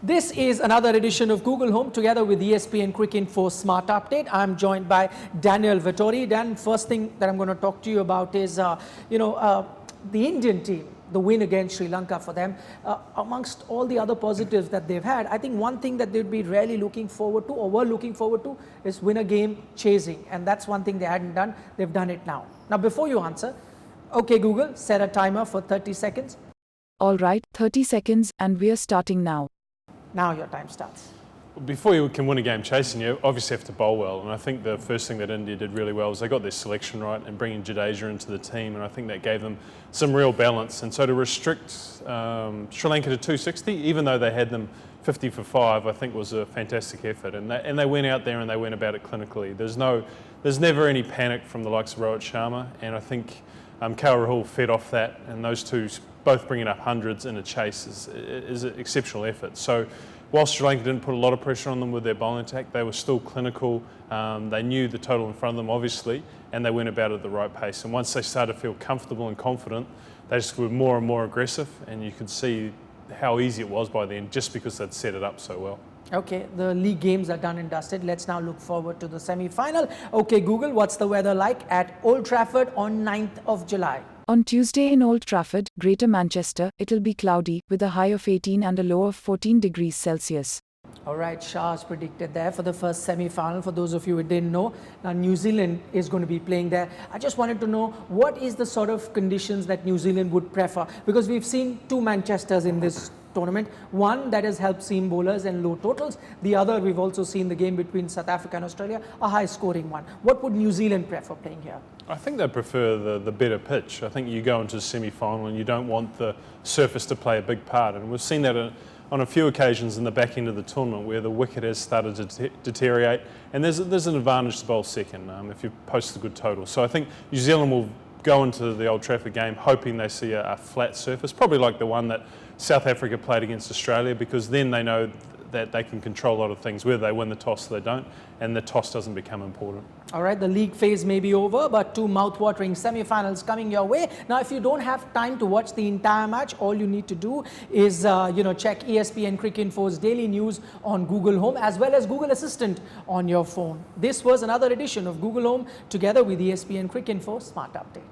This is another edition of Google Home together with ESPN Cricinfo Smart Update. I'm joined by Daniel Vettori. Dan, first thing that I'm going to talk to you about is, the Indian team, the win against Sri Lanka for them. Amongst all the other positives that they've had, I think one thing that they'd be really looking forward to or were looking forward to is win a game chasing. And that's one thing they hadn't done. They've done it now. Now, before you answer, okay, Google, set a timer for 30 seconds. All right, 30 seconds and we're starting now. Now your time starts. Before you can win a game chasing, you obviously have to bowl well, and I think the first thing that India did really well was they got their selection right and bringing Jadeja into the team, and I think that gave them some real balance. And so to restrict Sri Lanka to 260, even though they had them 50 for 5, I think was a fantastic effort. And they went out there and they went about it clinically. There's never any panic from the likes of Rohit Sharma, and I think KL Rahul fed off that, and those two both bringing up hundreds in a chase is an exceptional effort. So whilst Sri Lanka didn't put a lot of pressure on them with their bowling attack, they were still clinical. They knew the total in front of them, obviously, and they went about it at the right pace. And once they started to feel comfortable and confident, they just were more and more aggressive, and you could see how easy it was by then just because they'd set it up so well. Okay, the league games are done and dusted. Let's now look forward to the semi-final. Okay, Google, what's the weather like at Old Trafford on 9th of July? On Tuesday in Old Trafford, Greater Manchester, it'll be cloudy with a high of 18 and a low of 14 degrees Celsius. All right, Shah's predicted there for the first semi-final. For those of you who didn't know, now New Zealand is going to be playing there. I just wanted to know what is the sort of conditions that New Zealand would prefer, because we've seen two Manchesters in this tournament. One that has helped seam bowlers and low totals. The other, we've also seen the game between South Africa and Australia, a high scoring one. What would New Zealand prefer playing here? I think they prefer the better pitch. I think you go into the semi-final and you don't want the surface to play a big part. And we've seen that on a few occasions in the back end of the tournament where the wicket has started to deteriorate. And there's an advantage to bowl second if you post a good total. So I think New Zealand will go into the Old Trafford game hoping they see a flat surface, probably like the one that South Africa played against Australia, because then they know that they can control a lot of things, whether they win the toss or they don't, and the toss doesn't become important. All right, the league phase may be over, but two mouth-watering semi-finals coming your way. Now, if you don't have time to watch the entire match, all you need to do is, check ESPN Cricinfo's daily news on Google Home, as well as Google Assistant on your phone. This was another edition of Google Home together with ESPN Cricinfo Smart Update.